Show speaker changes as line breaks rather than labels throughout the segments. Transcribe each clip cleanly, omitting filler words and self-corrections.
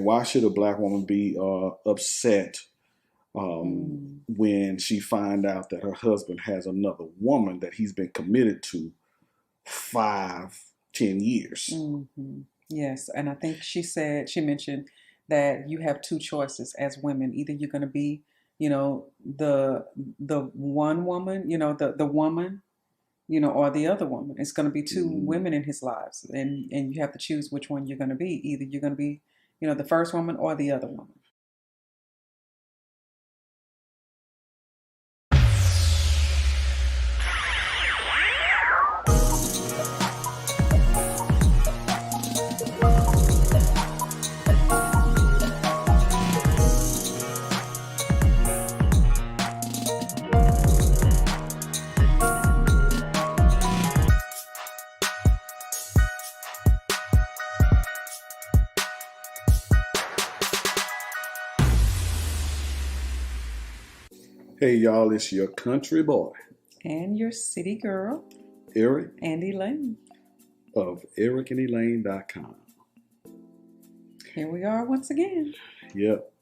why should a black woman be upset when she find out that her husband has another woman that he's been committed to 5, 10 years?
Mm-hmm. Yes, and I think she mentioned that you have two choices as women. Either you're going to be, the one woman, the woman, or the other woman. It's going to be two women in his lives, and you have to choose which one you're going to be. Either you're going to be, the first woman or the other woman.
Hey y'all, it's your country boy
and your city girl,
Eric
and Elaine
of ericandelaine.com.
Here we are once again.
Yep.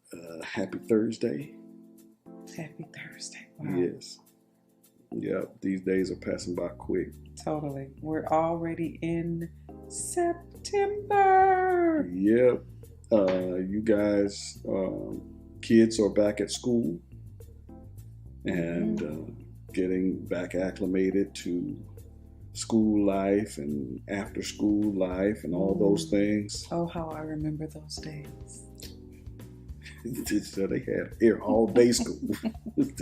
Happy Thursday.
Happy Thursday. Wow.
Yes. Yep. These days are passing by quick.
Totally. We're already in September.
Yep. You guys, kids are back at school and getting back acclimated to school life and after school life and all those things.
Oh, how I remember those days.
So they had here all day school with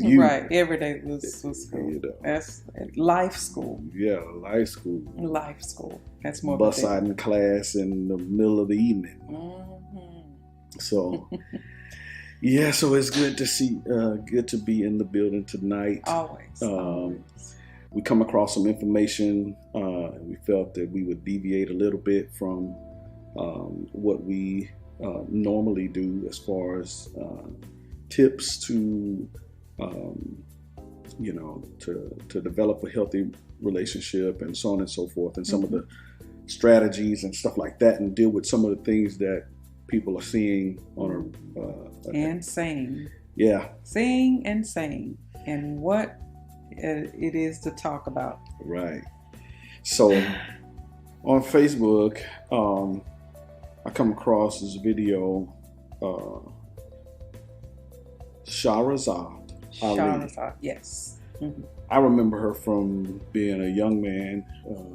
you.
Right, every day was school. That's life school.
Yeah, life school.
Life school. That's more
bus out in class in the middle of the evening. So yeah, so it's good to see, good to be in the building tonight.
Always.
We come across some information. We felt that we would deviate a little bit from what we normally do as far as tips to to develop a healthy relationship and so on and so forth, and some of the strategies and stuff like that, and deal with some of the things that people are seeing on
and saying.
Yeah.
Seeing and saying, and what it is to talk about.
Right. So on Facebook, I come across this video, Shahrazad.
Shahrazad, yes.
I remember her from being a young man,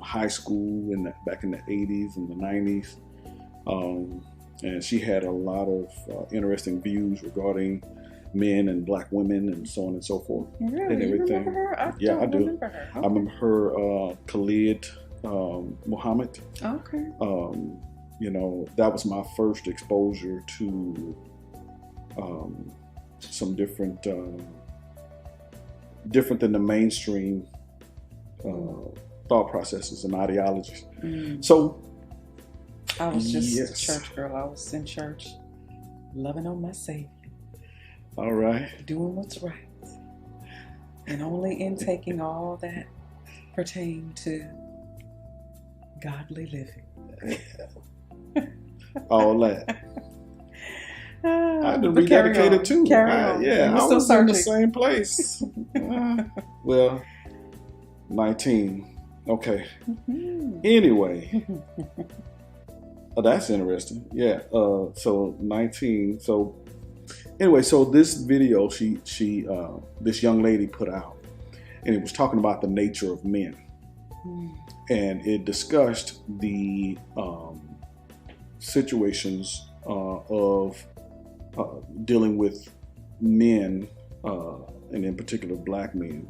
high school back in the 80s and the 90s. And she had a lot of interesting views regarding men and black women and so on and so forth.
Really?
And everything.
You remember her? I do. Remember her. Okay.
I remember her, Khalid Muhammad.
Okay.
That was my first exposure to some different than the mainstream thought processes and ideologies. So
I was just a church girl. I was in church, loving on my Savior.
All right.
Doing what's right. And only intaking all that pertain to godly living.
All that. I've been rededicated too. I was in the same place. Well, 19. Okay. Anyway. That's interesting. Yeah. So 19. So anyway, so this video she this young lady put out, and it was talking about the nature of men, and it discussed the situations of dealing with men, and in particular black men.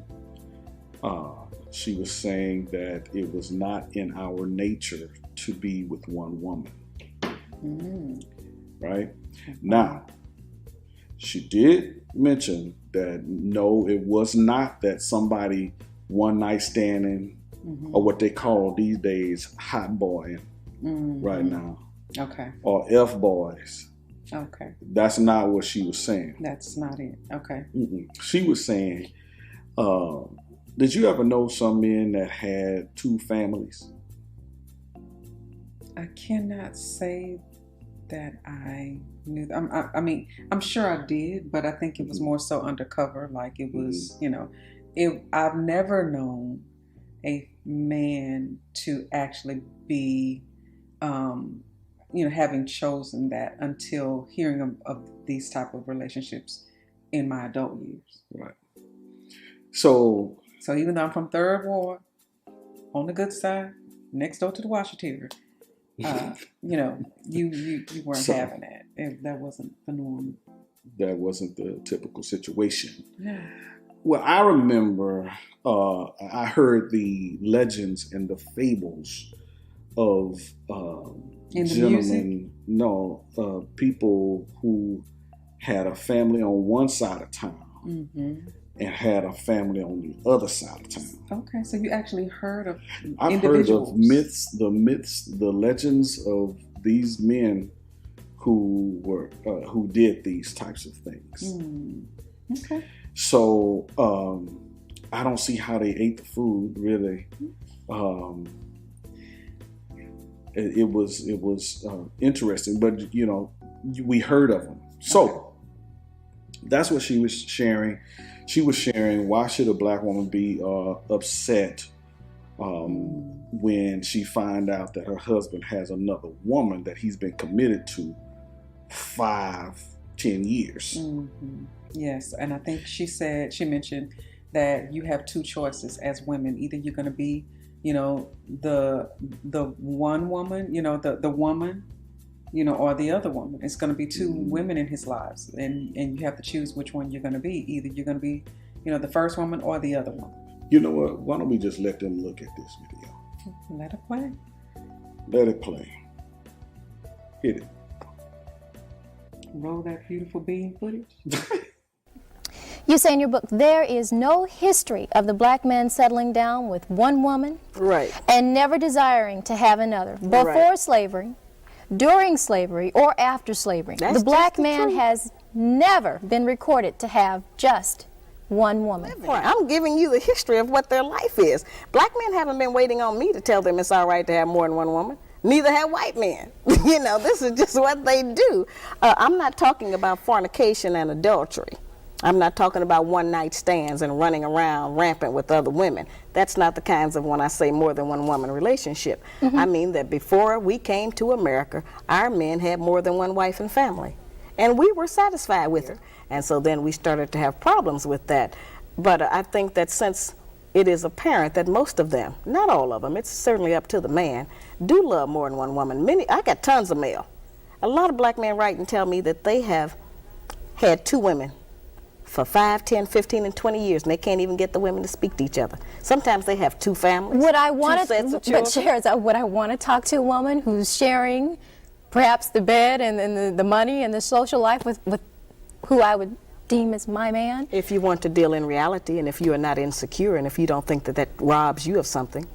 She was saying that it was not in our nature to be with one woman. Right? Now, she did mention that no, it was not that somebody one night standing, or what they call these days hot boying right now. Okay. Or F boys.
Okay.
That's not what she was saying.
That's not it. Okay.
She was saying, did you ever know some men that had two families?
I cannot say that I knew. I mean, I'm sure I did, but I think it was more so undercover. Like it was, I've never known a man to actually be, having chosen that until hearing of these type of relationships in my adult years.
Right. So
even though I'm from Third Ward, on the good side, next door to the washer theater, you weren't having that. That wasn't the norm.
That wasn't the typical situation.
No.
Well, I remember I heard the legends and the fables of gentlemen, people who had a family on one side of town and had a family on the other side of town.
Okay, so you actually heard of
I've
individuals.
Heard of myths, the legends of these men who did these types of things.
Okay.
So I don't see how they ate the food, really. It was interesting, but we heard of them. So that's what she was sharing. She was sharing, why should a black woman be upset when she find out that her husband has another woman that he's been committed to 5-10 years.
Yes, and I think she mentioned that you have two choices as women. Either you're going to be, the one woman, the woman, or the other woman. It's going to be two women in his lives, and you have to choose which one you're going to be. Either you're going to be, the first woman or the other woman.
You know what? Why don't we just let them look at this video?
Let it play.
Let it play. Hit it.
Roll that beautiful bean footage.
You say in your book, there is no history of the black man settling down with one woman,
right,
and never desiring to have another, before slavery, during slavery, or after slavery. The black man has never been recorded to have just one woman.
I'm giving you the history of what their life is. Black men haven't been waiting on me to tell them it's all right to have more than one woman. Neither have white men. This is just what they do. I'm not talking about fornication and adultery. I'm not talking about one-night stands and running around rampant with other women. That's not the kinds of, when I say more than one woman relationship. I mean that before we came to America, our men had more than one wife and family. And we were satisfied with her. And so then we started to have problems with that. But I think that since it is apparent that most of them, not all of them, it's certainly up to the man, do love more than one woman. I got tons of mail. A lot of black men write and tell me that they have had two women for 5, 10, 15, and 20 years, and they can't even get the women to speak to each other. Sometimes they have two families,
would I want
two sets of children.
But Shahrazad, would I want to talk to a woman who's sharing perhaps the bed and the money and the social life with who I would deem as my man?
If you want to deal in reality, and if you are not insecure, and if you don't think that robs you of something,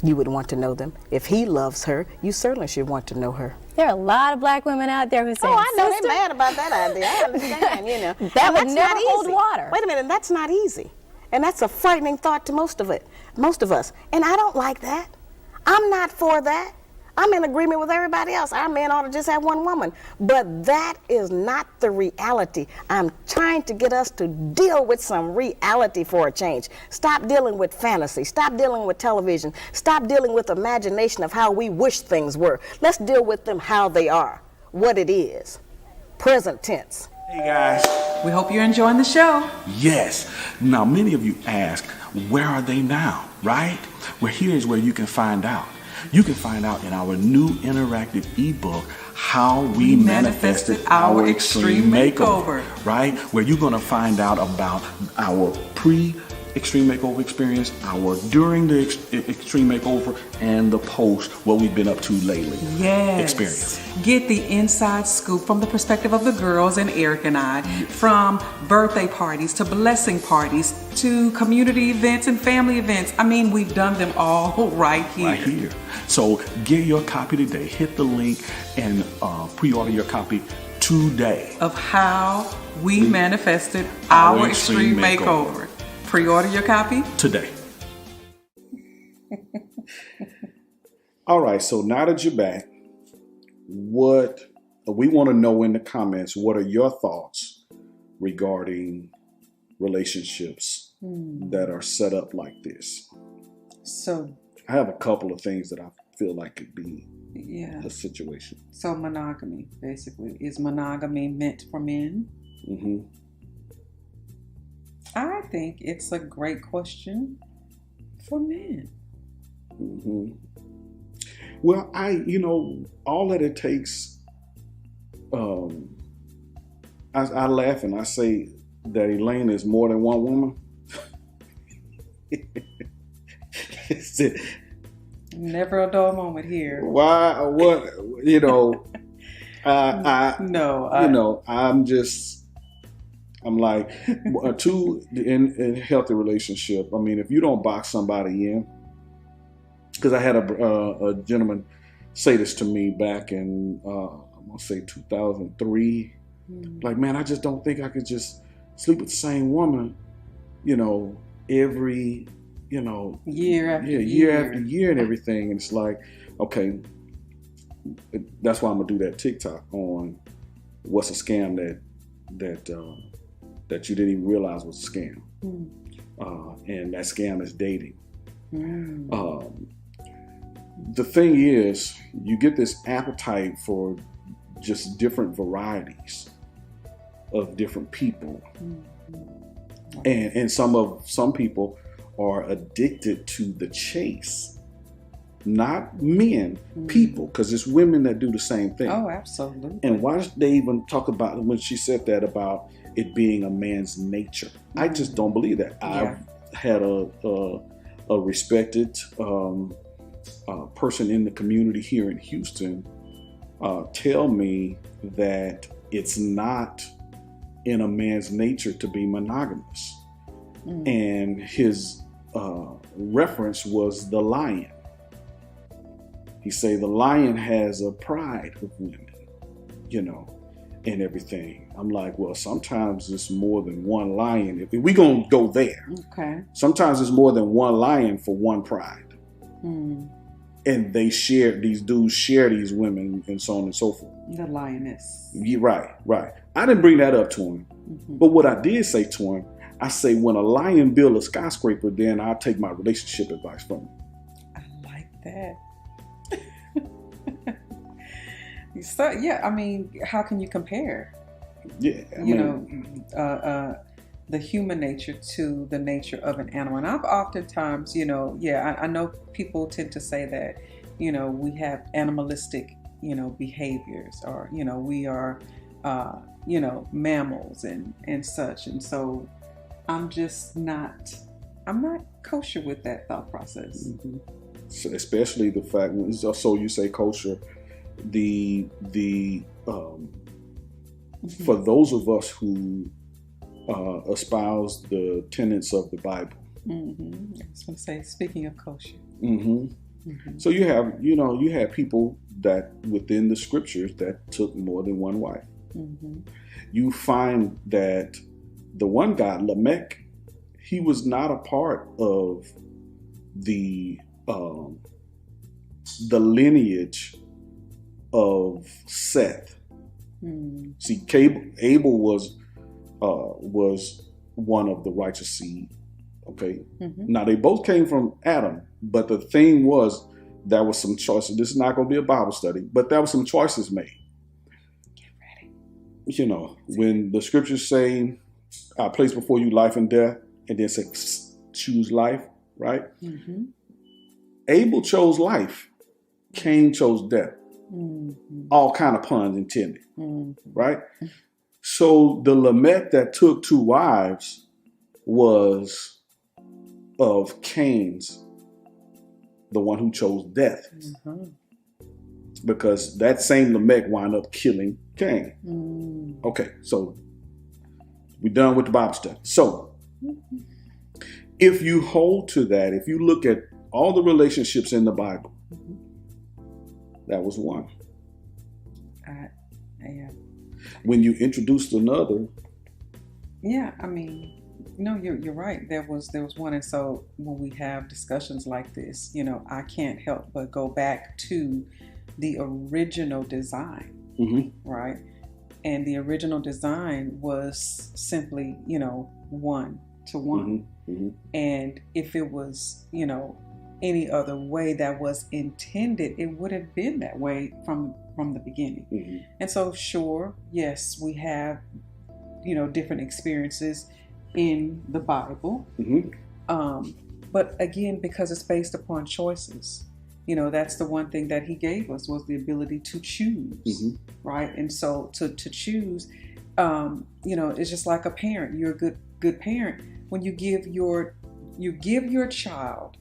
you would want to know them. If he loves her, you certainly should want to know her.
There are a lot of black women out there who say,
"Oh, I know they're mad about that idea. I understand,
that would never hold water."
Wait a minute, that's not easy, and that's a frightening thought to most of us. And I don't like that. I'm not for that. I'm in agreement with everybody else. Our men ought to just have one woman. But that is not the reality. I'm trying to get us to deal with some reality for a change. Stop dealing with fantasy. Stop dealing with television. Stop dealing with imagination of how we wish things were. Let's deal with them how they are, what it is. Present tense.
Hey guys.
We hope you're enjoying the show.
Yes. Now many of you ask, where are they now, right? Well, here's where you can find out. You can find out in our new interactive ebook, How We Manifested Our Extreme Makeover, right? Where you're going to find out about our pre-extreme makeover experience, our during the extreme makeover, and the post, what we've been up to lately.
Yes.
Experience.
Get the inside scoop from the perspective of the girls and Eric and I, from birthday parties to blessing parties to community events and family events. I mean, we've done them all right here.
Right here. So get your copy today. Hit the link and pre-order your copy today.
Of How We Manifested Our Extreme Makeover. Pre-order your copy
today.
All right, so now that you're back, we want to know in the comments, what are your thoughts regarding relationships that are set up like this?
So
I have a couple of things that I feel like could be a situation.
So monogamy, basically. Is monogamy meant for men?
Mm-hmm.
I think it's a great question for men.
Mm-hmm. Well, all that it takes, I laugh and I say that ELAINE is more than one woman.
Never a dull moment here.
Why? What? I'm like, in a healthy relationship. I mean, if you don't box somebody in, because I had a gentleman say this to me back in, I'm going to say 2003. Like, man, I just don't think I could just sleep with the same woman, every,
year after
year and everything. And it's like, okay, that's why I'm going to do that TikTok on what's a scam that you didn't even realize was a scam. And that scam is dating. The thing is, you get this appetite for just different varieties of different people. And some people are addicted to the chase. Not men, people, because it's women that do the same thing.
Oh, absolutely.
And why did they even talk about, when she said that, about it being a man's nature? I just don't believe that. I've had a respected person in the community here in Houston tell me that it's not in a man's nature to be monogamous. And his reference was the lion. He say the lion has a pride of women, and everything. I'm like, well, sometimes it's more than one lion. If we gonna go there,
okay.
Sometimes it's more than one lion for one pride. And these dudes share these women and so on and so forth.
The lioness.
Yeah, right. I didn't bring that up to him. But what I did say to him, I say, when a lion build a skyscraper, then I'll take my relationship advice from him.
I like that. So, I mean, how can you compare?
Yeah.
The human nature to the nature of an animal. And I've oftentimes, I know people tend to say that, we have animalistic, behaviors, or, we are, mammals and such. And so I'm not kosher with that thought process.
So especially the fact, so you say kosher, for those of us who espouse the tenets of the Bible.
I was going to say, speaking of kosher.
So you have people that within the scriptures that took more than one wife. You find that the one guy, Lamech, he was not a part of the lineage of Seth. See, Abel was one of the righteous seed. Okay. Now they both came from Adam, but the thing was, there was some choices. This is not going to be a Bible study, but there were some choices made.
Get ready.
When the scriptures say, I place before you life and death, and then say, choose life, right? Abel chose life. Cain chose death. All kind of puns intended, right? So the Lamech that took two wives was of Cain's, the one who chose death. Because that same Lamech wound up killing Cain. Okay, so we're done with the Bible study. So if you hold to that, if you look at all the relationships in the Bible, that was one. When you introduced another.
Yeah, I mean, no, you're right. There was one. And so when we have discussions like this, I can't help but go back to the original design, right? And the original design was simply, 1 to 1. And if it was, any other way that was intended, it would have been that way from the beginning. And so, sure, yes, we have, different experiences in the Bible. But again, because it's based upon choices, that's the one thing that he gave us, was the ability to choose, right? And so to choose, it's just like a parent. You're a good parent when you give your child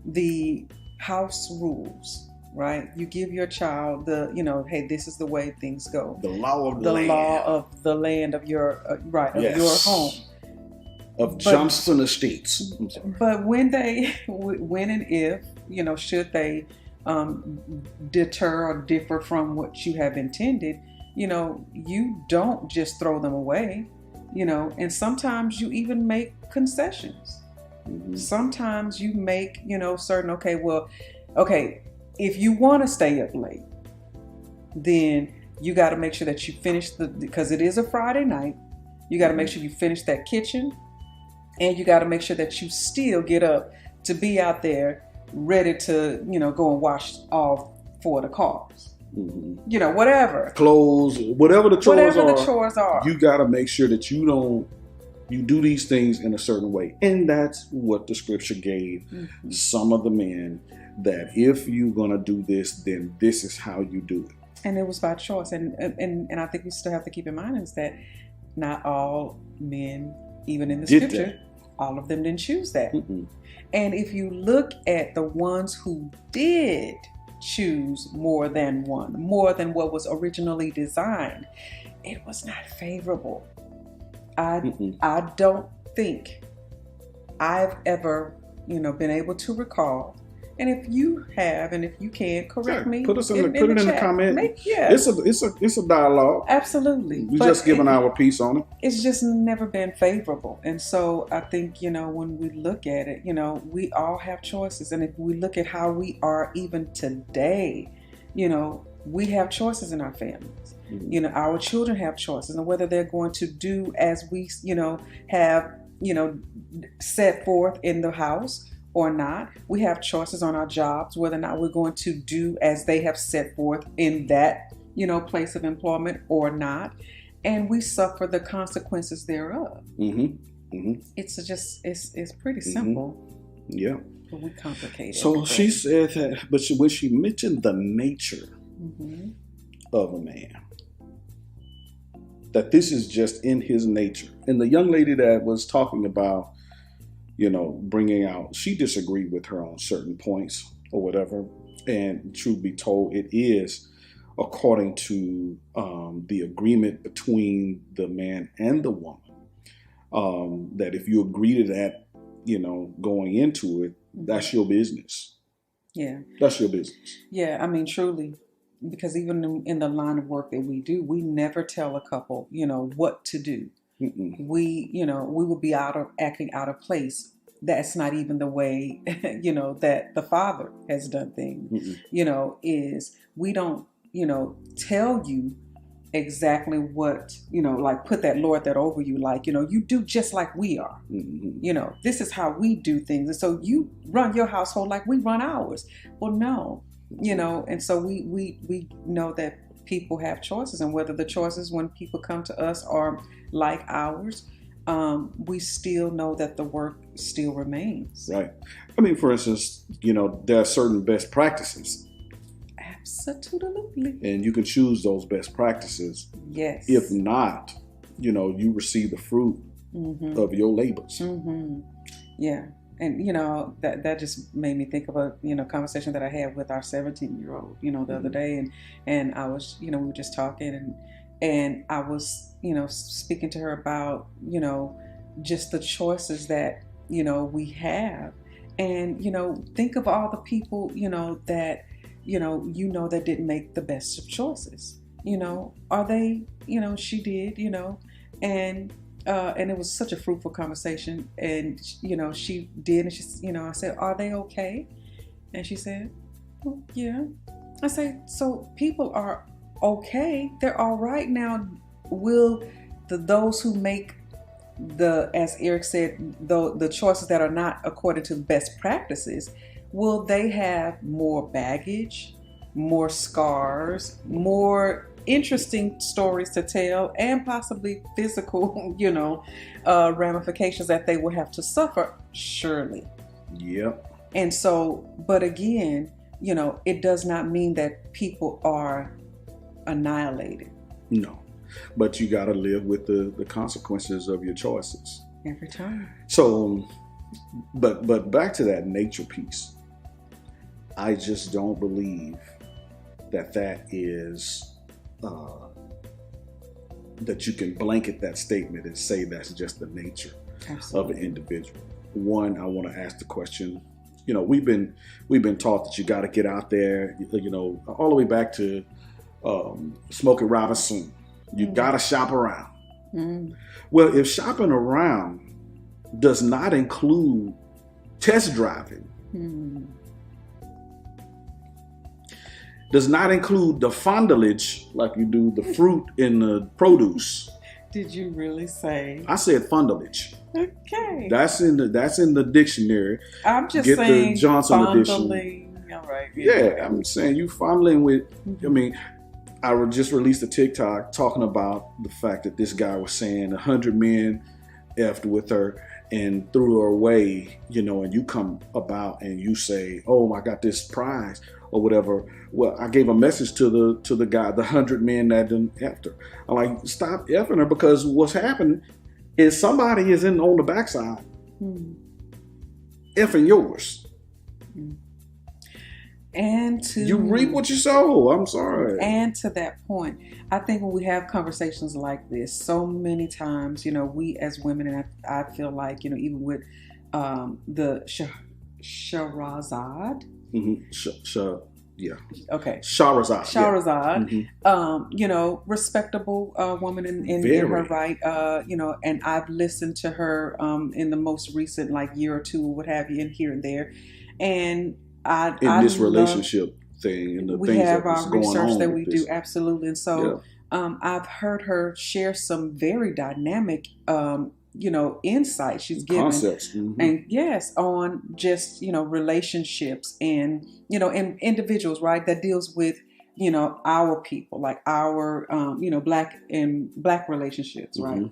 the house rules, right? You give your child the, hey, this is the way things go.
The law of the land.
Law of the land of your of your home.
Of Johnston Estates.
But when and if, should they deter or differ from what you have intended, you don't just throw them away, and sometimes you even make concessions. Sometimes you make, certain, okay, if you want to stay up late, then you got to make sure that you finish because it is a Friday night, you got to make sure you finish that kitchen. And you got to make sure that you still get up to be out there ready to, go and wash all 4 of the cars. Whatever.
Clothes, whatever the chores are. You got to make sure that you do these things in a certain way. And that's what the scripture gave some of the men, that if you're going to do this, then this is how you do it.
And it was by choice. And I think we still have to keep in mind is that not all men, even in the scripture, all of them didn't choose that. And if you look at the ones who did choose more than one, more than what was originally designed, it was not favorable. I don't think I've ever, been able to recall. And if you have, and if you can, correct me.
Put it in the comment. It's a dialogue.
Absolutely.
We're just giving our piece on it.
It's just never been favorable. And so I think, when we look at it, we all have choices. And if we look at how we are even today, we have choices in our families. Our children have choices, and whether they're going to do as we, have, set forth in the house or not. We have choices on our jobs, whether or not we're going to do as they have set forth in that, place of employment or not. And we suffer the consequences thereof. It's just, it's pretty simple.
Yeah.
But we complicate it.
So she said that, but when she mentioned the nature of a man, that this is just in his nature. And the young lady that was talking about, bringing out, she disagreed with her on certain points or whatever. And truth be told, it is according to the agreement between the man and the woman, that if you agree to that, going into it, that's your business.
Yeah.
That's your business.
Yeah, I mean, truly. Because even in the line of work that we do, we never tell a couple, what to do. We would be acting out of place. That's not even the way, that the Father has done things, is we don't, tell you exactly what, like put that Lord that over you, like, you do just like we are, this is how we do things. And so you run your household like we run ours. Well, no, and so we know that people have choices, and whether the choices when people come to us are like ours, we still know that the work still remains.
Right. I mean, for instance, there are certain best practices.
Absolutely.
And you can choose those best practices.
Yes.
If not, you receive the fruit of your labors.
Yeah. And, that just made me think of a, conversation that I had with our 17-year-old, the other day. And I was, we were just talking and I was, speaking to her about, just the choices that, we have. And, think of all the people, that, that didn't make the best of choices. Are they, she did, and it was such a fruitful conversation. And, she did. And she, I said, are they okay? And she said, well, yeah. I say, so people are okay. They're all right. Now, will those who make as Eric said, the choices that are not according to best practices, will they have more baggage, more scars, more interesting stories to tell, and possibly physical, ramifications that they will have to suffer? Surely.
Yep.
And so, but again, it does not mean that people are annihilated.
No. But you got to live with the consequences of your choices.
Every time.
So, but back to that nature piece. I just don't believe that is, that you can blanket that statement and say that's just the nature of an individual. One, I want to ask the question, we've been taught that you got to get out there, all the way back to Smokey Robinson. You got to shop around. Well, if shopping around does not include test driving, does not include the fondlage like you do the fruit in the produce.
Did you really say?
I said fondlage.
Okay.
That's in the dictionary.
I'm just
Get
saying
the Johnson
fondling.
edition.
All right.
Yeah, I'm saying you fondling with. I mean, I just released a TikTok talking about the fact that this guy was saying 100 men effed with her and threw her away, and you come about and you say, "Oh, I got this prize." Or whatever. Well, I gave a message to the guy, the 100 men that didn't effed her. I'm like, stop effing her, because what's happening is somebody is on the backside effing yours.
And
you reap what you sow. I'm sorry.
And to that point, I think when we have conversations like this, so many times, we as women, and I feel like, even with the Shahrazad.
Yeah.
Okay.
Shahrazad.
Yeah. Respectable woman in her right. And I've listened to her in the most recent year or two, what have you, and here and there. And this
relationship thing and the
we
things
have
that
our research that we
this.
do, absolutely. And so I've heard her share some very dynamic insight she's given
concepts.
and yes, on just, relationships and, and individuals, right, that deals with, our people, like our, black relationships, right?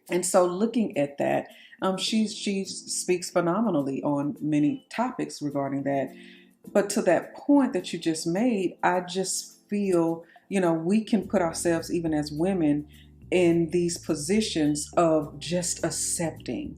And so looking at that, she speaks phenomenally on many topics regarding that. But to that point that you just made, I just feel, we can put ourselves, even as women, in these positions of just accepting.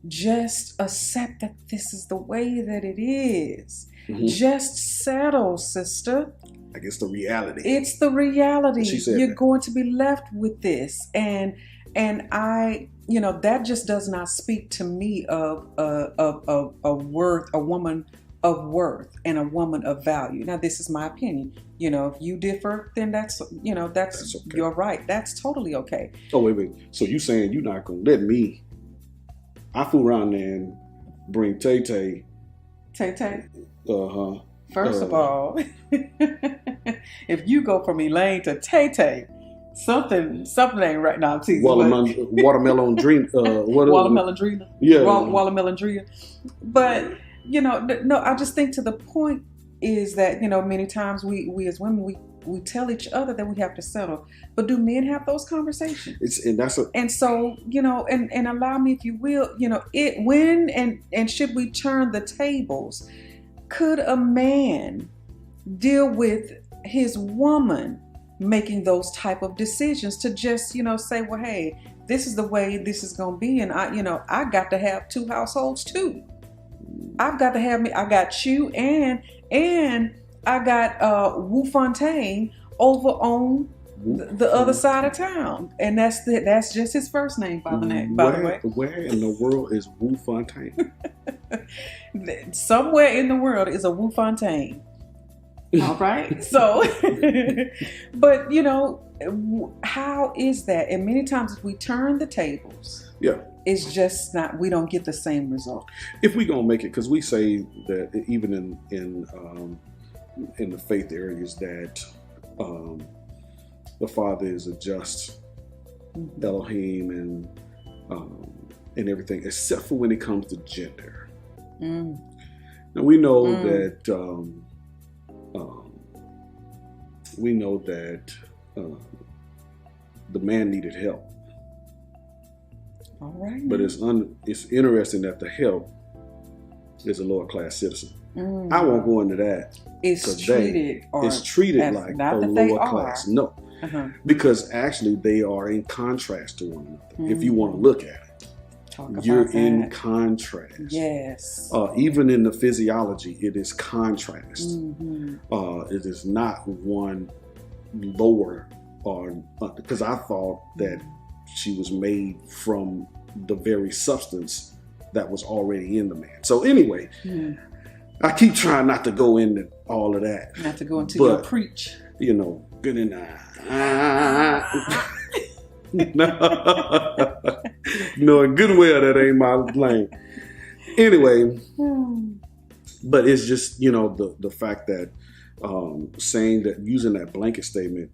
Just accept that this is the way that it is. Just settle, sister.
I guess the reality.
It's the reality. You're
that.
going to be left with this. And I, that just does not speak to me of a woman of worth and a woman of value. Now, this is my opinion. If you differ, then that's okay. You're right. That's totally okay.
Oh, wait. So you saying you're not going to let me, I fool around there and bring Tay-Tay.
Tay-Tay?
Uh-huh.
First of all, if you go from Elaine to Tay-Tay, something ain't right now.
Watermelon dream.
Watermelon dream.
Yeah.
Watermelon dream. But no, I just think to the point is that, many times we as women, we tell each other that we have to settle. But do men have those conversations? And so, and allow me, if you will, when should we turn the tables? Could a man deal with his woman making those type of decisions to just, say, well, hey, this is the way this is going to be. And I got to have two households too. I've got to have I got you and I got Wu Fontaine over on the other side of town. And that's just his first name, by the way.
Where in the world is Wu Fontaine?
Somewhere in the world is a Wu Fontaine. All right. So, but how is that? And many times if we turn the tables, it's just not, we don't get the same result.
If we gonna make it, because we say that even in in the faith areas that the Father is a just Elohim and everything, except for when it comes to gender. Now we know that the man needed help.
All right.
But it's interesting that the help is a lower class citizen. I won't go into that.
It's treated
like a lower class. No. Because actually they are in contrast to one another. If you want to look at it. You're in contrast.
Yes.
Even in the physiology, it is contrast. It is not one lower, because I thought that she was made from the very substance that was already in the man. So anyway, I keep trying not to go into all of that.
Not to go into your preach.
You know, good enough. No, good well, that ain't my lane. Anyway, but it's just, the fact that saying that, using that blanket statement,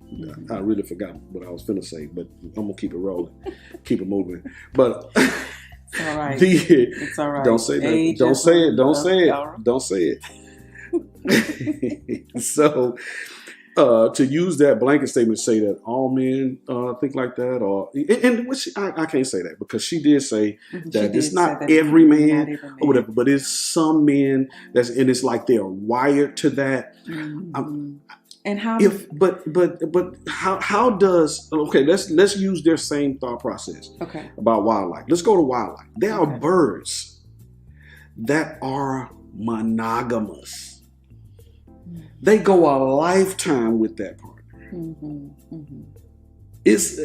I really forgot what I was finna say, but I'm gonna keep it rolling, keep it moving. But
it's all right.
It's all right. Don't say that. Don't say it. Don't say it. Don't say it. So, to use that blanket statement, say that all men think like that, I can't say that, because she did say that it's not every man or whatever, but it's some men and it's like they're wired to that.
And how?
How does? Okay, let's use their same thought process.
Okay.
About wildlife. Let's go to wildlife. There are birds that are monogamous. They go a lifetime with that partner. It's,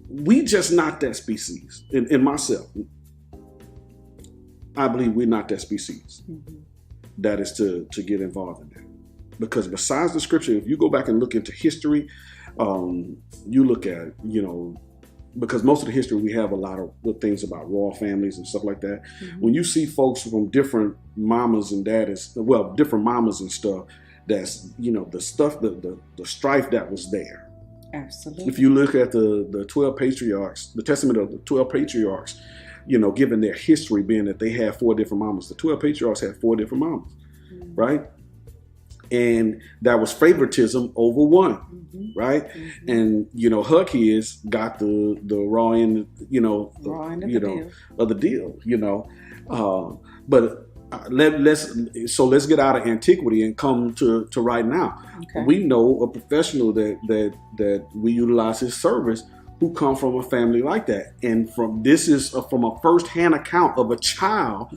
we just not that species. In myself, I believe we're not that species that is to get involved in that. Because besides the scripture, if you go back and look into history, you look at, because most of the history, we have a lot of things about royal families and stuff like that. When you see folks from different mamas and daddies, different mamas and stuff, that's, the stuff, the strife that was there.
Absolutely.
If you look at the 12 patriarchs, the testament of the 12 patriarchs, given their history being that they had 4 different mamas, the 12 patriarchs had 4 different mamas, right? And that was favoritism over one, right? And her kids got the raw end, of the deal, But let's get out of antiquity and come to right now. Okay. We know a professional that we utilize his service who come from a family like that, and this is from a first-hand account of a child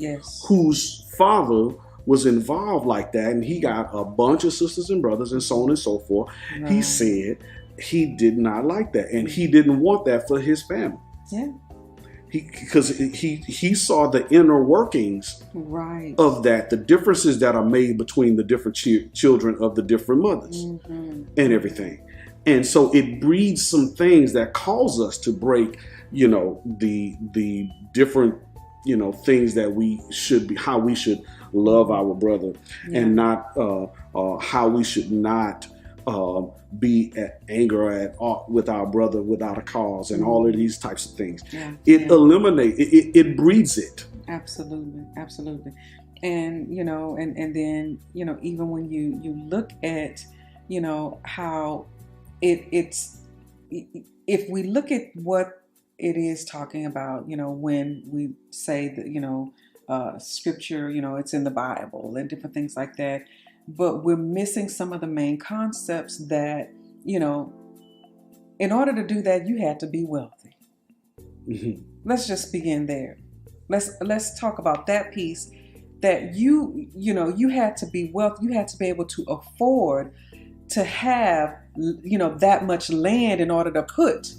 whose father was involved like that, and he got a bunch of sisters and brothers and so on and so forth. Right. He said he did not like that, and he didn't want that for his family.
Yeah.
Because he saw the inner workings of that, the differences that are made between the different children of the different mothers and everything. And so it breeds some things that cause us to break, the different, things that we should be, how we should love our brother, and not how we should not be at anger with our brother without a cause, and all of these types of things. It eliminates, it breeds it.
Absolutely. And and then even when you look at how it's if we look at what it is talking about, when we say that scripture, it's in the Bible and different things like that, but we're missing some of the main concepts that, in order to do that, you had to be wealthy. Let's just begin there. Let's talk about that piece, that you had to be wealthy. You had to be able to afford to have, that much land in order to put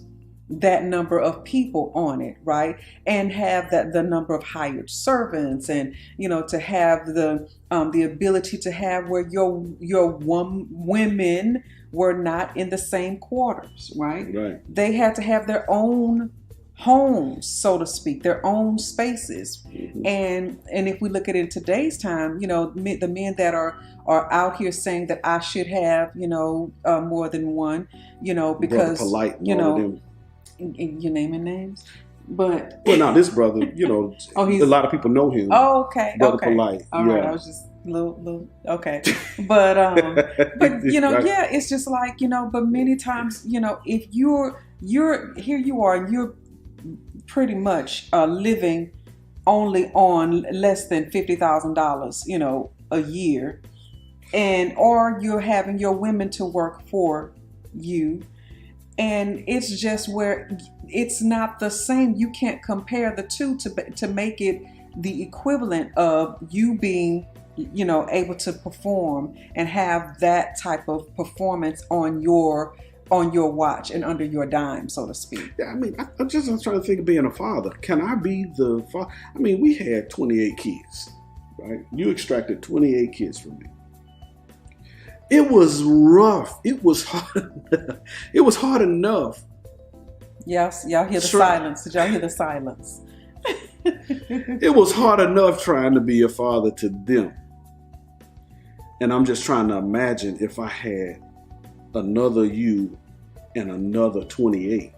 that number of people on it, right? And have the number of hired servants, and to have the ability to have where your women were not in the same quarters, right?
Right.
They had to have their own homes, so to speak, their own spaces. And if we look at it in today's time, you know, the men that are out here saying that I should have, you know, more than one, you know, because
Polite,
you know, you're naming names. But
well, now this brother, you know, a lot of people know him.
Oh, okay,
Brother Polite.
All right, I was just little okay, but you know, right. Yeah, it's just like, you know, but many times, you know, if you're here, you are, and you're pretty much living only on less than $50,000, you know, a year, or you're having your women to work for you. And it's just where it's not the same. You can't compare the two to make it the equivalent of you being, you know, able to perform and have that type of performance on your watch and under your dime, so to speak.
Yeah, I mean, I'm trying to think of being a father. Can I be the father? I mean, we had 28 kids, right? You extracted 28 kids from me. It was rough. It was hard. It was hard enough.
Yes, y'all hear the silence. Did y'all hear the silence?
It was hard enough trying to be a father to them. And I'm just trying to imagine if I had another you and another 28.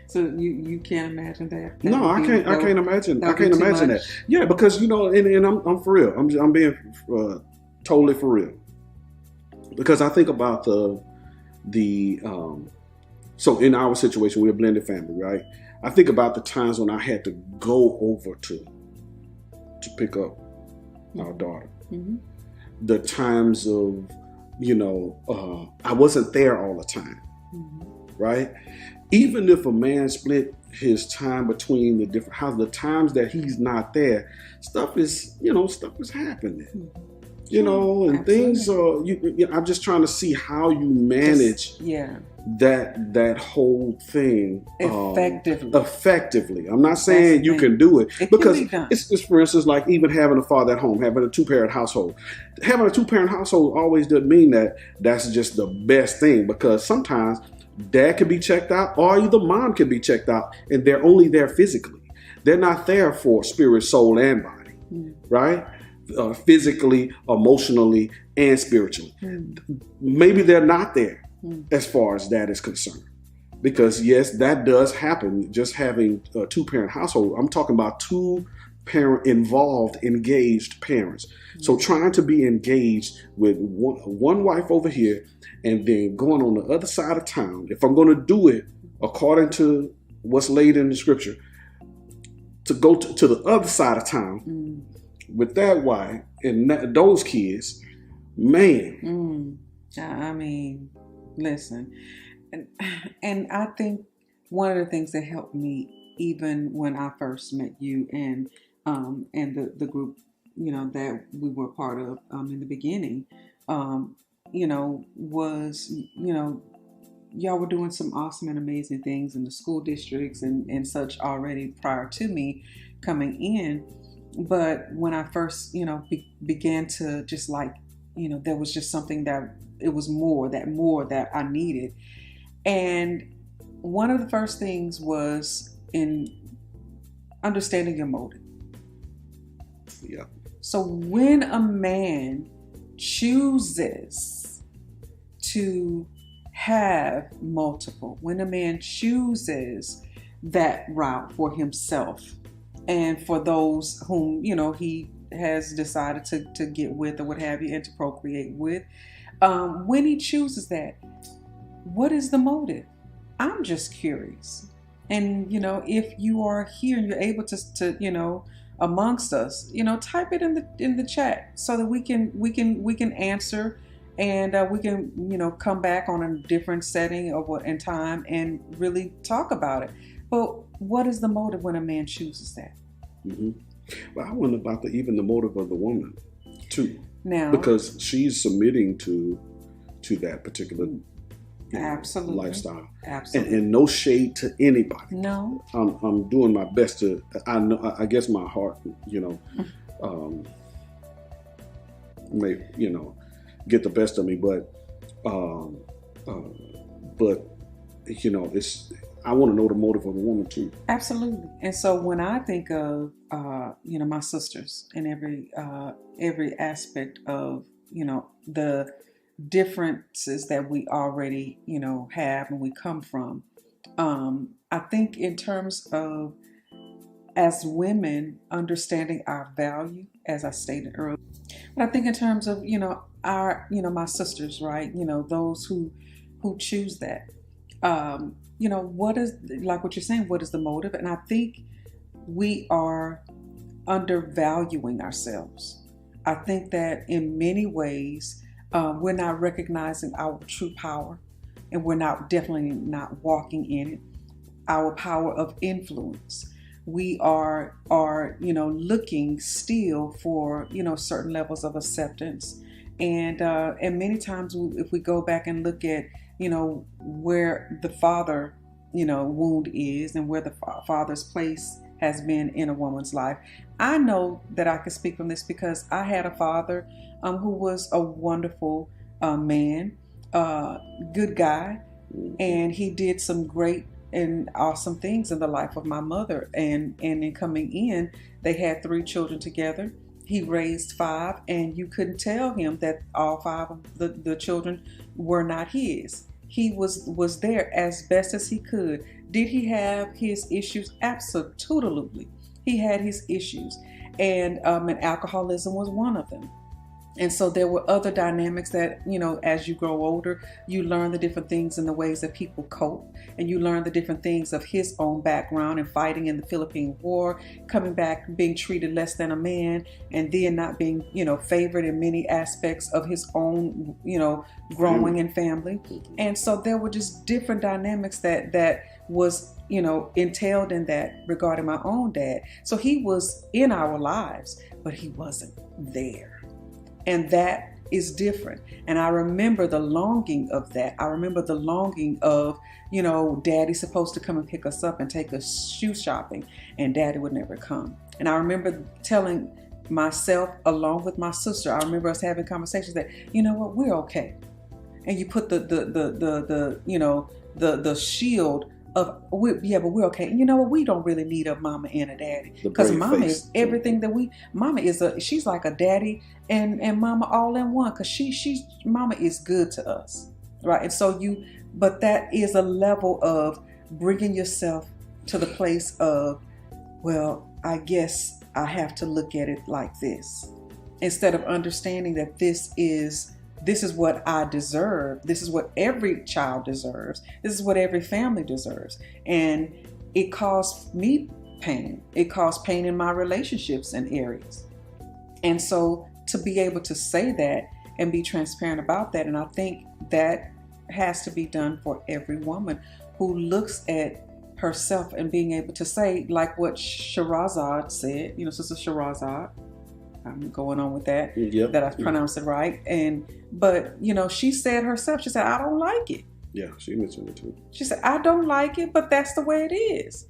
So you can't imagine that?
No, I can't imagine. I can't imagine that. Yeah, because, you know, and I'm for real. I'm being totally for real. Because I think about the so in our situation, we're a blended family, right? I think about the times when I had to go over to pick up our daughter. Mm-hmm. The times of, you know, I wasn't there all the time, right? Even if a man split his time between the different houses, the times that he's not there, stuff is happening, you know, and things are, I'm just trying to see how you manage that whole thing effectively. I'm not saying you can do it because it's for instance, like even having a father at home, having a two-parent household. Having a two-parent household always doesn't mean that that's just the best thing, because sometimes dad can be checked out or either mom can be checked out and they're only there physically. They're not there for spirit, soul, and body, right? Physically, emotionally, and spiritually. Maybe they're not there as far as that is concerned. Because yes, that does happen, just having a two-parent household. I'm talking about two-parent involved, engaged parents. So trying to be engaged with one wife over here and then going on the other side of town, if I'm going to do it according to what's laid in the scripture, to go to the other side of town with that wife and those kids, man.
I mean, listen, and I think one of the things that helped me, even when I first met you and the group, you know, that we were part of in the beginning, you know, was, you know, y'all were doing some awesome and amazing things in the school districts and such already prior to me coming in. But when I first, you know, began to just like, you know, there was just something that it was more that I needed. And one of the first things was in understanding your motive.
Yeah.
So when a man chooses to have multiple, when a man chooses that route for himself and for those whom, you know, he has decided to get with or what have you and to procreate with, when he chooses that, what is the motive? I'm just curious. And, you know, if you are here and you're able to you know, amongst us, you know, type it in the chat so that we can answer, and we can, you know, come back on a different setting and time and really talk about it. But what is the motive when a man chooses that?
Well, I wonder about even the motive of the woman too.
Now,
because she's submitting to that particular
absolutely
lifestyle.
Absolutely.
And no shade to anybody.
No.
I'm doing my best to, I guess my heart, you know, may, you know, get the best of me, but I want to know the motive of the woman too.
Absolutely. And so when I think of, my sisters in every aspect of, the differences that we already, have and we come from, I think in terms of, as women, understanding our value, as I stated earlier. But I think in terms of, my sisters, right? Those who choose that. What is, like what you're saying, what is the motive? And I think we are undervaluing ourselves. I think that in many ways, we're not recognizing our true power, and we're definitely not walking in it. Our power of influence. We are looking still for, certain levels of acceptance. And many times if we go back and look at, where the father, wound is, and where the father's place has been in a woman's life. I know that I can speak from this because I had a father who was a wonderful man, good guy, and he did some great and awesome things in the life of my mother. And in coming in, they had 3 children together. He raised 5, and you couldn't tell him that all 5 of the children were not his. He was there as best as he could. Did he have his issues? Absolutely. He had his issues. And alcoholism was one of them. And so there were other dynamics that, as you grow older, you learn the different things and the ways that people cope. And you learn the different things of his own background and fighting in the Philippine War, coming back, being treated less than a man, and then not being, favored in many aspects of his own, growing in family. And so there were just different dynamics that was, entailed in that regarding my own dad. So he was in our lives, but he wasn't there. And that is different. And I remember the longing of that. I remember the longing of, Daddy's supposed to come and pick us up and take us shoe shopping, and Daddy would never come. And I remember telling myself, along with my sister, I remember us having conversations that, we're okay. And you put the shield of, but we're okay. And we don't really need a mama and a daddy, because mama is everything that mama is she's like a daddy and mama all in one, because mama is good to us, right? And so but that is a level of bringing yourself to the place of, well, I guess I have to look at it like this, instead of understanding that this is what I deserve. This is what every child deserves. This is what every family deserves. And it caused me pain. It caused pain in my relationships and areas. And so to be able to say that and be transparent about that, and I think that has to be done for every woman who looks at herself and being able to say, like what Shahrazad said, Sister Shahrazad, I'm going on with that,
yep.
That I pronounced it right. But she said herself, she said, I don't like it.
Yeah, she mentioned it too.
She said, I don't like it, but that's the way it is.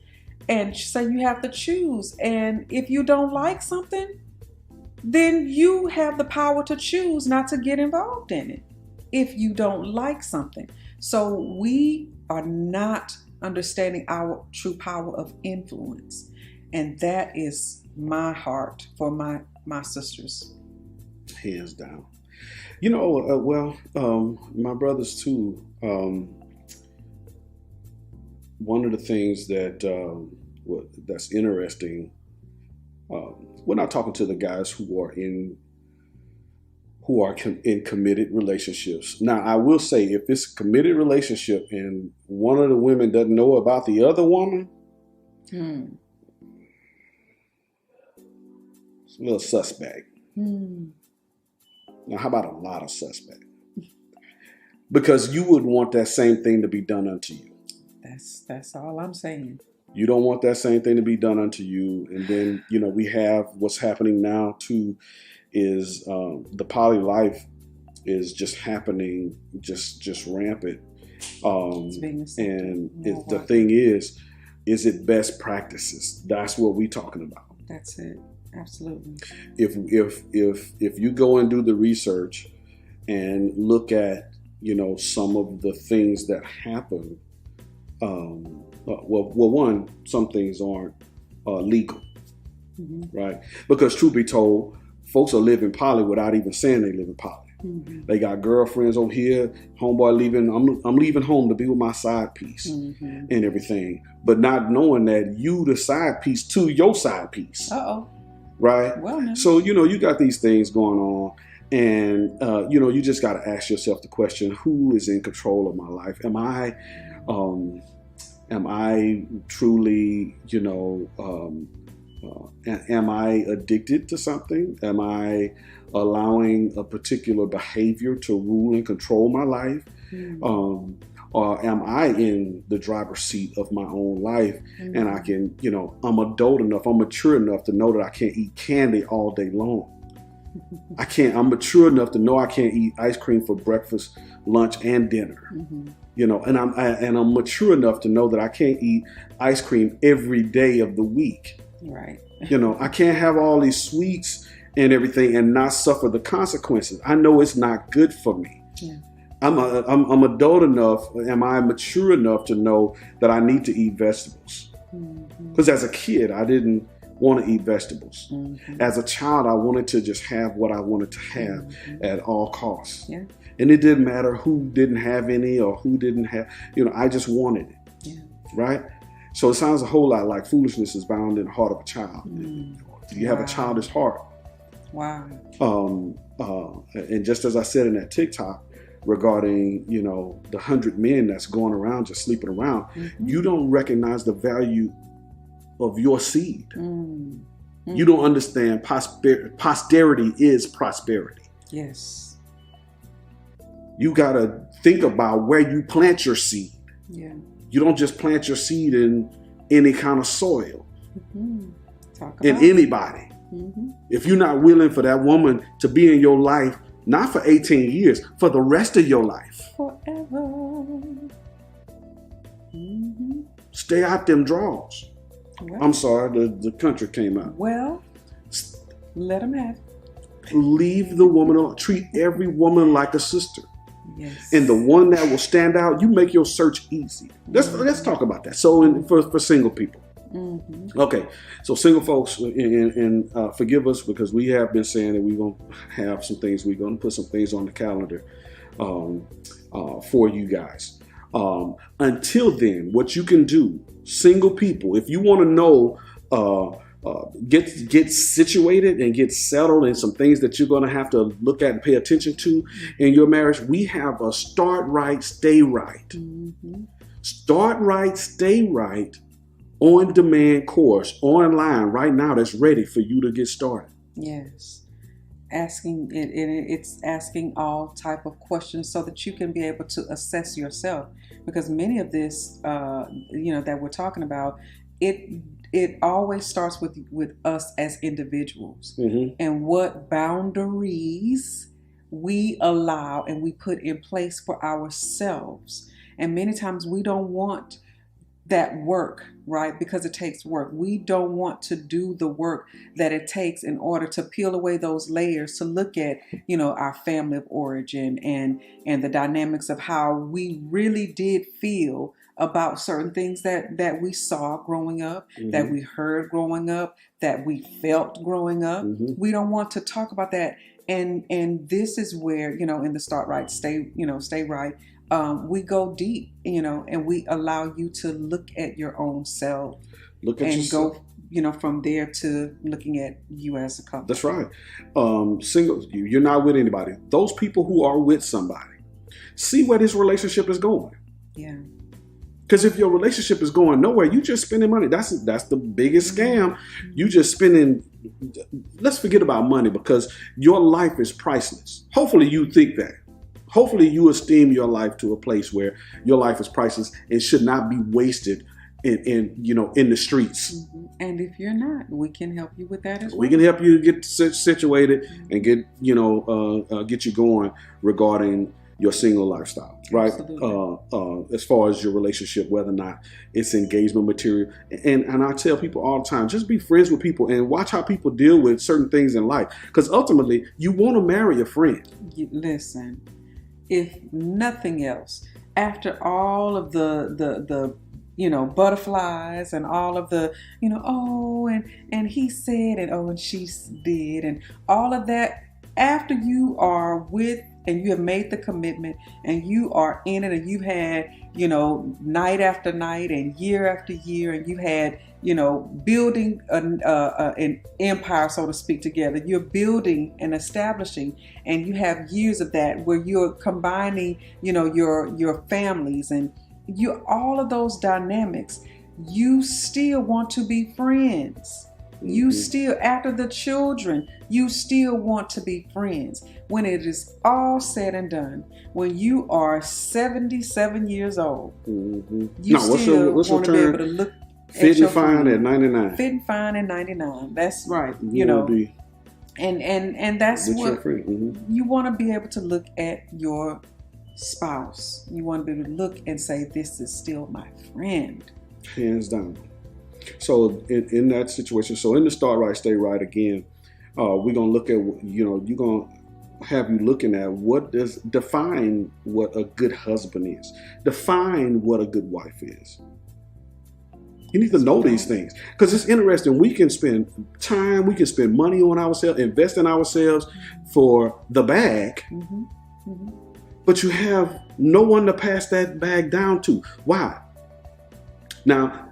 And she said, you have to choose. And if you don't like something, then you have the power to choose not to get involved in it if you don't like something. So we are not understanding our true power of influence. And that is my heart for my sisters.
Hands down. My brothers too. One of the things that's interesting, we're not talking to the guys who are in committed relationships. Now, I will say, if it's a committed relationship and one of the women doesn't know about the other woman, it's a little suspect. Now, how about a lot of suspect? Because you would want that same thing to be done unto you.
That's all I'm saying.
You don't want that same thing to be done unto you. And then, we have what's happening now too, is the poly life is just happening, just rampant. The thing is it best practices? That's what we're talking about.
That's it. Absolutely.
If you go and do the research and look at, some of the things that happen one, some things aren't legal, right? Because truth be told, folks are living poly without even saying they live in poly. They got girlfriends over here. Homeboy leaving. I'm leaving home to be with my side piece and everything, but not knowing that you the side piece to your side piece. Right. Well, so you got these things going on, and you just got to ask yourself the question: who is in control of my life? Am I truly, am I addicted to something? Am I allowing a particular behavior to rule and control my life? Or am I in the driver's seat of my own life? And I can, I'm adult enough, I'm mature enough to know that I can't eat candy all day long. I'm mature enough to know I can't eat ice cream for breakfast, lunch, and dinner. And I'm mature enough to know that I can't eat ice cream every day of the week. Right. I can't have all these sweets and everything and not suffer the consequences. I know it's not good for me. Yeah. I'm adult enough. Am I mature enough to know that I need to eat vegetables? Because as a kid, I didn't want to eat vegetables. As a child, I wanted to just have what I wanted to have at all costs. Yeah. And it didn't matter who didn't have any or who didn't have, I just wanted it. Yeah. Right? So it sounds a whole lot like foolishness is bound in the heart of a child. You have a childish heart. Wow. And just as I said in that TikTok regarding, the 100 men that's going around just sleeping around, you don't recognize the value of your seed. You don't understand posterity is prosperity. Yes. You got to think about where you plant your seed. Yeah. You don't just plant your seed in any kind of soil, in anybody. If you're not willing for that woman to be in your life, not for 18 years, for the rest of your life. Forever. Stay out them draws. Well, I'm sorry, the country came out.
Well, let them have it.
Leave the woman alone. Treat every woman like a sister. Yes. And the one that will stand out, you make your search easy. Let's talk about that. So for single people. Okay, so single folks, and forgive us because we have been saying that we're going to have some things, we're going to put some things on the calendar for you guys. Until then, what you can do, single people, if you want to know, get situated and get settled in some things that you're going to have to look at and pay attention to in your marriage, we have a Start Right, Stay Right. Start Right, Stay Right on-demand course online right now that's ready for you to get started.
Yes. It's asking all type of questions so that you can be able to assess yourself, because many of this that we're talking about, it always starts with us as individuals and what boundaries we allow and we put in place for ourselves. And many times we don't want that work, right? Because it takes work. We don't want to do the work that it takes in order to peel away those layers to look at, our family of origin and the dynamics of how we really did feel about certain things that we saw growing up, that we heard growing up, that we felt growing up. We don't want to talk about that. And this is where, in the Start Right, Stay Right, we go deep, and we allow you to look at your own self. Look at yourself. Go, from there to looking at you as a couple.
That's right. Single, you're not with anybody. Those people who are with somebody, see where this relationship is going. Yeah. Because if your relationship is going nowhere, you just spending money. That's the biggest scam. You just spending. Let's forget about money, because your life is priceless. Hopefully you think that. Hopefully you esteem your life to a place where your life is priceless and should not be wasted in the streets.
And if you're not, we can help you with that as well.
We can help you get situated and get you going regarding your single lifestyle, right? As far as your relationship, whether or not it's engagement material. And I tell people all the time, just be friends with people and watch how people deal with certain things in life. Because ultimately, you want to marry a friend.
Listen, if nothing else, after all of the butterflies and all of the, oh, and he said, and oh, and she did, and all of that. After you are with and you have made the commitment and you are in it, and you've had, night after night and year after year, and you had, building an empire, so to speak, together. You're building and establishing, and you have years of that where you're combining, your families and all of those dynamics. You still want to be friends. You still, after the children, you still want to be friends. When it is all said and done, when you are 77 years old, you still want to be able to look
fit and fine at 99.
Fit and fine at 99. That's right. And that's what you want to be able to look at your spouse. You want to be able to look and say, this is still my friend.
Hands down. So in that situation, so in the start right, stay right again, we're going to look at, you're going to have you looking at define what a good husband is. Define what a good wife is. You need to know these things, because it's interesting. We can spend time, we can spend money on ourselves, invest in ourselves for the bag, but you have no one to pass that bag down to. Why? Now,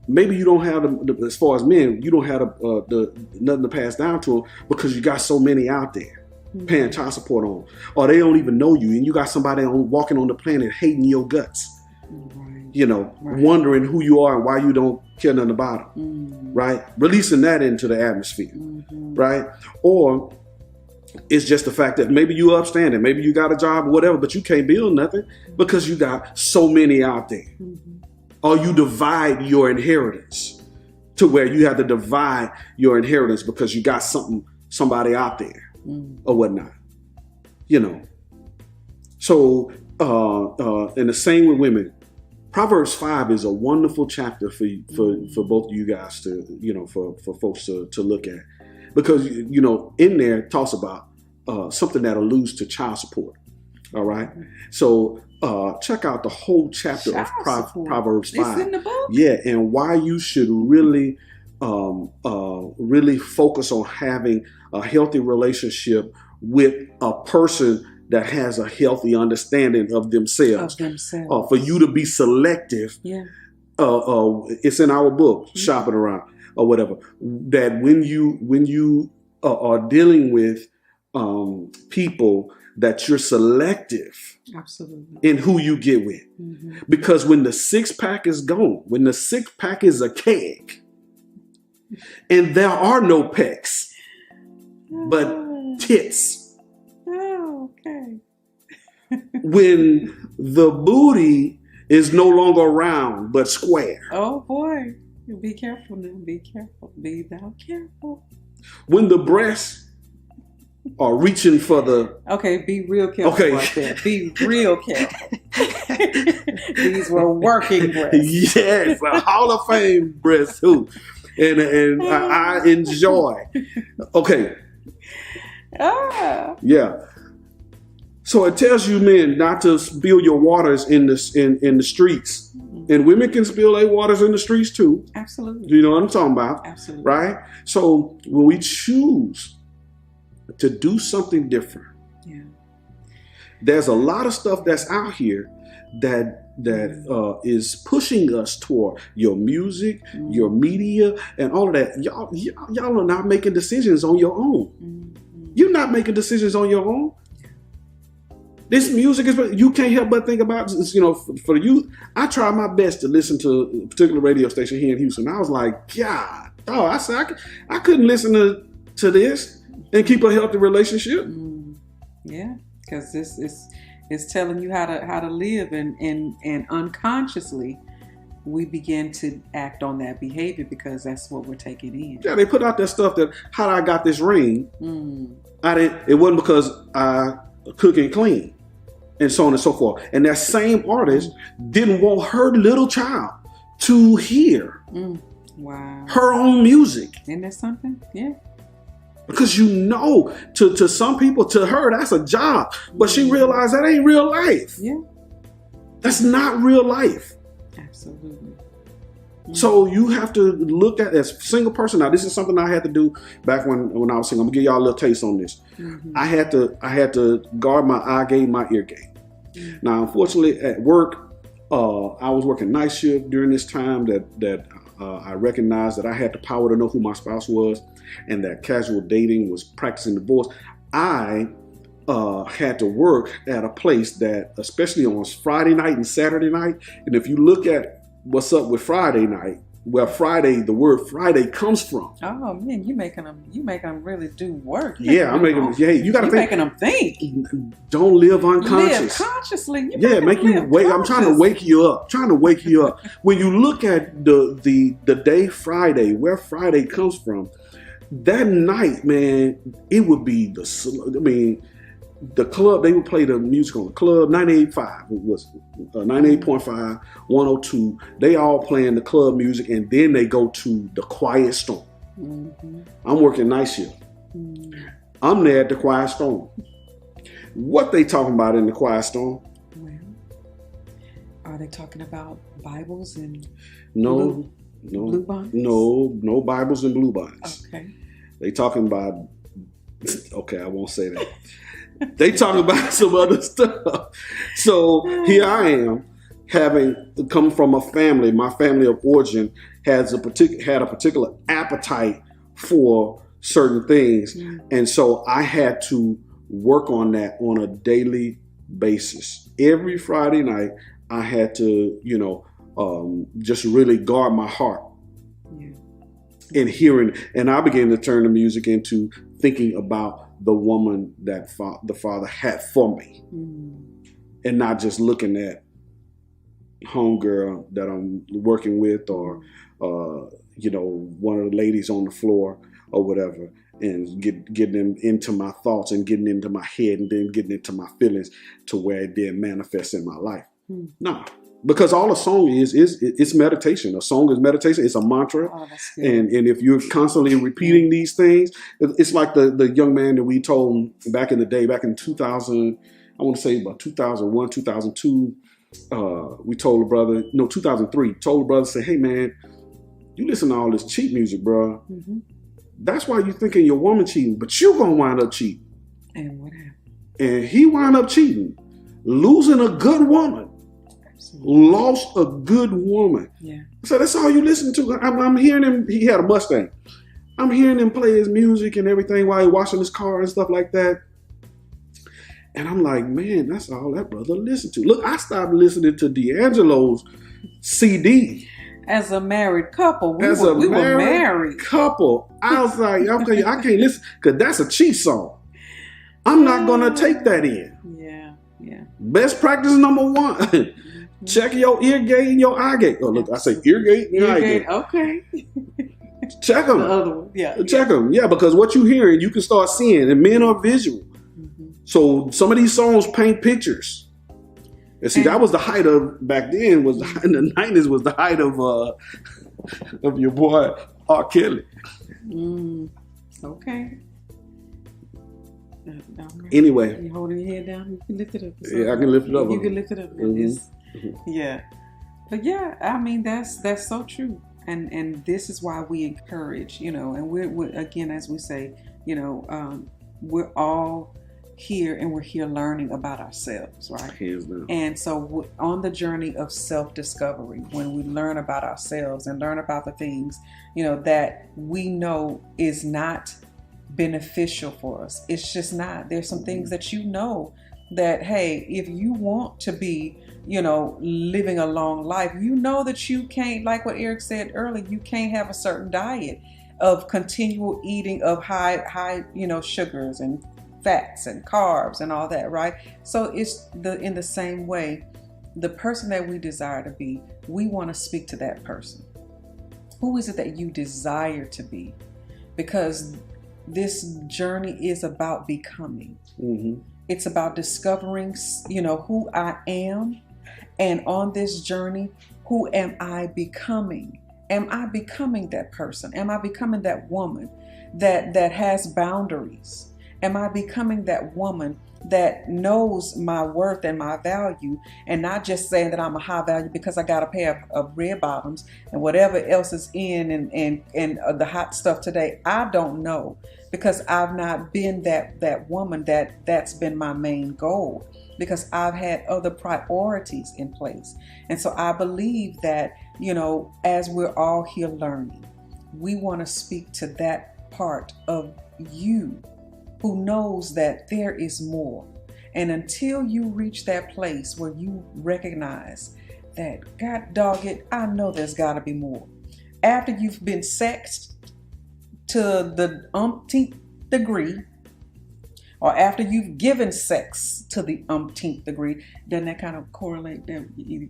maybe you don't have as far as men, you don't have nothing to pass down to them because you got so many out there paying child support on, or they don't even know you, and you got somebody walking on the planet hating your guts, wondering who you are and why you don't care nothing about them, right? Releasing that into the atmosphere, right? Or it's just the fact that maybe you upstanding, maybe you got a job or whatever, but you can't build nothing because you got so many out there. Or you divide your inheritance to where you have to divide your inheritance because you got somebody out there or whatnot, So, and the same with women. Proverbs 5 is a wonderful chapter for both of you guys to, for folks to look at, because, in there it talks about something that alludes to child support. All right. So check out the whole chapter of Proverbs 5.
It's in the book.
Yeah, and why you should really focus on having a healthy relationship with a person that has a healthy understanding of themselves. For you to be selective. Yeah. It's in our book, Shopping Around or whatever. That when you are dealing with people, that you're selective in who you get with. Because when the 6-pack is gone, when the 6-pack is a keg, and there are no pecs, but tits.
Oh, okay.
When the booty is no longer round, but square.
Oh, boy. Be careful now. Be careful. Be thou careful.
When the breasts are reaching for the...
Okay, be real careful right there. Be real careful. These were working breasts.
Yes, a Hall of Fame breast too. And I enjoy. Okay. Yeah. So it tells you men not to spill your waters in the streets. And women can spill their waters in the streets too.
Absolutely.
You know what I'm talking about?
Absolutely.
Right? So when we choose to do something different, there's a lot of stuff that's out here that is pushing us toward your music, your media, and all of that. Y'all are not making decisions on your own. You're not making decisions on your own. This music is, you can't help but think about, for the youth. I try my best to listen to a particular radio station here in Houston. I was like, God, I said I couldn't listen to this and keep a healthy relationship.
Yeah, because this is telling you how to live, and unconsciously we begin to act on that behavior because that's what we're taking in.
Yeah, they put out that stuff that how I got this ring. It wasn't because I cook and clean, and so on and so forth. And that same artist didn't want her little child to hear her own music.
Isn't that something? Yeah.
Because to some people, to her, that's a job. But she realized that ain't real life.
Yeah.
That's not real life.
Absolutely.
So you have to look at as a single person. Now, this is something I had to do back when I was single. I'm gonna give y'all a little taste on this. I had to guard my eye gate, my ear gate. Now, unfortunately, at work, I was working night shift during this time that I recognized that I had the power to know who my spouse was, and that casual dating was practicing divorce. I had to work at a place that, especially on Friday night and Saturday night, and if you look at what's up with Friday night, where the word Friday comes from.
Oh man, you making them really do work.
Yeah, I'm making them. Yeah, you got to think.
Making them think.
Don't live unconscious.
Live consciously.
Make you wake. I'm trying to wake you up. When you look at the day Friday, where Friday comes from, that night, man, it would be the club, they would play the music on the club, 98.5, it was 98.5, 102. They all playing the club music, and then they go to the Quiet Storm. I'm working night shift. I'm there at the Quiet Storm. What they talking about in the Quiet Storm?
Well, are they talking about Bibles and
blue
bonnets?
No Bibles and blue bonnets.
Okay.
They talking about, okay, I won't say that. They talk about some other stuff. So here I am, having come from a family. My family of origin had a particular appetite for certain things, and so I had to work on that on a daily basis. Every Friday night, I had to, just really guard my heart. And hearing, and I began to turn the music into thinking about the woman that the Father had for me, and not just looking at homegirl that I'm working with, or one of the ladies on the floor or whatever, and getting them into my thoughts and getting into my head and then getting into my feelings to where it then manifests in my life. No. Because all a song is it's meditation. A song is meditation. It's a mantra. Oh, and if you're constantly repeating these things, it's like the young man that we told back in the day, back in 2000, I want to say about 2001, 2002, we told the brother, 2003, told the brother, say, hey man, you listen to all this cheat music, bro. That's why you thinking your woman cheating, but you gonna wind up cheating.
And what happened?
And he wound up cheating, losing a good woman. Lost a good woman. Yeah. So that's all you listen to. I'm hearing him. He had a Mustang. I'm hearing him play his music and everything while he's washing his car and stuff like that. And I'm like, man, that's all that brother listened to. Look, I stopped listening to D'Angelo's CD.
As a married couple, we were married
couple. I was like, okay, I can't listen because that's a cheat song. I'm not gonna take that in.
Yeah.
Best practice number 1. Check your ear gate and your eye gate. Oh, look, I say ear gate and eye gate.
Okay.
Check them.
The other one. Yeah.
Check them. Yeah, because what you hearing, you can start seeing. And men are visual. So some of these songs paint pictures. And see, that was the height of, back then, in the 90s, was the height of your boy R. Kelly.
Okay.
Anyway.
You holding your head down? You can lift it up.
Yeah, I can lift it up.
You can lift it up. Yeah. But yeah, I mean, that's so true. And this is why we encourage, and we're again, as we say, we're all here and we're here learning about ourselves, right?
Hands down.
And so on the journey of self-discovery, when we learn about ourselves and learn about the things, that we know is not beneficial for us. It's just not. There's some things that that, hey, if you want to be, living a long life, that you can't, like what Eric said earlier, you can't have a certain diet of continual eating of high, sugars and fats and carbs and all that, right? So it's in the same way, the person that we desire to be, we want to speak to that person. Who is it that you desire to be? Because this journey is about becoming. It's about discovering, who I am. And on this journey, who am I becoming? Am I becoming that person? Am I becoming that woman that has boundaries? Am I becoming that woman that knows my worth and my value, and not just saying that I'm a high value because I got a pair of red bottoms and whatever else is in and the hot stuff today? I don't know, because I've not been that woman that's been my main goal, because I've had other priorities in place. And so I believe that, as we're all here learning, we want to speak to that part of you who knows that there is more. And until you reach that place where you recognize that, God dog it, I know there's got to be more. After you've been sexed to the umpteenth degree, or after you've given sex to the umpteenth degree, doesn't that kind of correlate that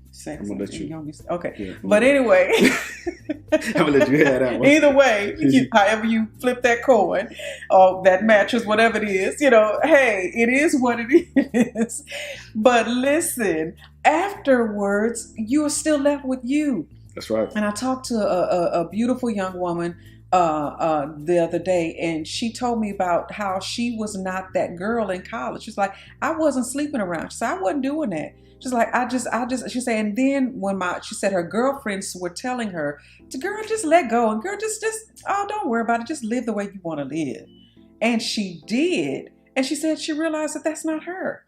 sex?
I'm gonna let you.
Okay,
yeah,
but anyway,
I'm gonna let you have that one.
Either way, however you flip that coin or that mattress, whatever it is, hey, it is what it is. But listen, afterwards, you are still left with you.
That's right.
And I talked to a beautiful young woman the other day, and she told me about how she was not that girl in college. She's like, I wasn't sleeping around. She said, I wasn't doing that. She's like, she said, and then she said her girlfriends were telling her, girl, just let go. And girl, just, don't worry about it. Just live the way you want to live. And she did. And she said she realized that that's not her.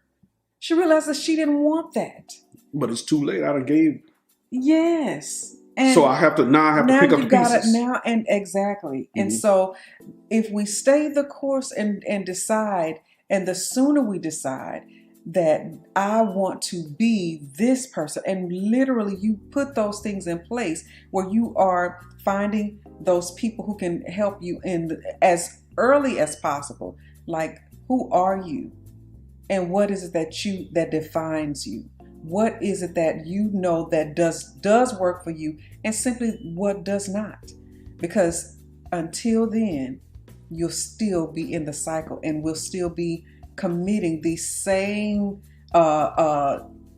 She realized that she didn't want that.
But it's too late. I done gave.
Yes. And
so I have to pick up the pieces.
Exactly.
Mm-hmm.
And so if we stay the course and decide, and the sooner we decide that I want to be this person, and literally you put those things in place where you are finding those people who can help you as early as possible. Like, who are you? And what is it that defines you? What is it that that does work for you, and simply what does not? Because until then, you'll still be in the cycle, and we'll still be committing these same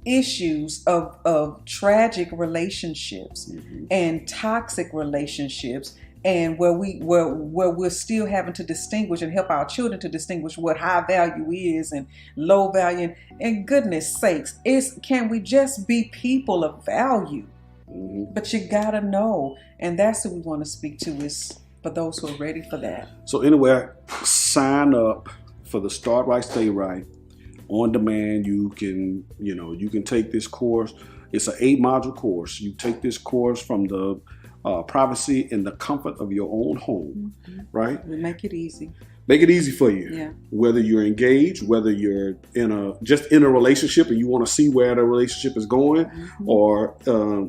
issues of tragic relationships and toxic relationships, and where we're still having to distinguish and help our children to distinguish what high value is and low value. And goodness sakes, can we just be people of value? But you gotta know, and that's who we want to speak to, is for those who are ready for that.
So anyway, sign up for the Start Right, Stay Right on demand. You can take this course. It's an 8-module course. You take this course from the privacy and the comfort of your own home, right?
We make it easy.
Make it easy for you.
Yeah.
Whether you're engaged, whether you're just in a relationship and you want to see where the relationship is going, or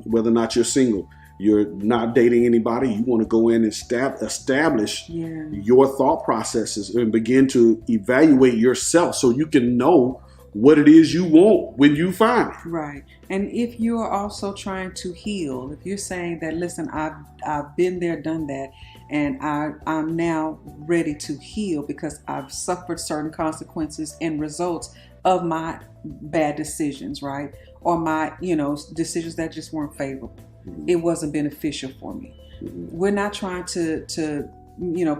whether or not you're single, you're not dating anybody, you want to go in and establish your thought processes and begin to evaluate yourself so you can know what it is you want when you find it.
Right. And if you are also trying to heal, if you're saying that, listen, I've been there, done that, and I'm now ready to heal because I've suffered certain consequences and results of my bad decisions, right? Or my, decisions that just weren't favorable. It wasn't beneficial for me. We're not trying to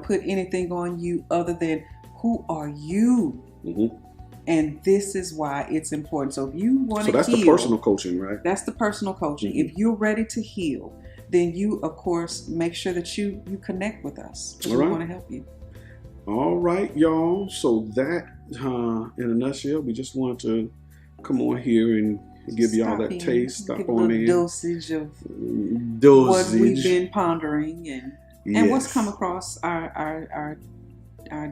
put anything on you other than, who are you? And this is why it's important. So if you want to heal. So that's the personal coaching, right? That's the personal coaching. If you're ready to heal, then you, of course, make sure that you connect with us. Because we want to help you. All right, y'all. So that, in a nutshell, we just want to come on here and give y'all that taste. Stop on in. Dosage of what we've been pondering and what's come across our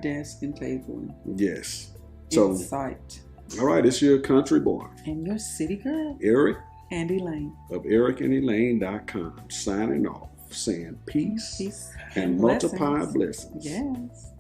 desk and table. Yes. So, insight. All right, it's your country boy. And your city girl. Eric. And Elaine. Of ericandelaine.com. Signing off. Saying peace and multiplied blessings. Yes.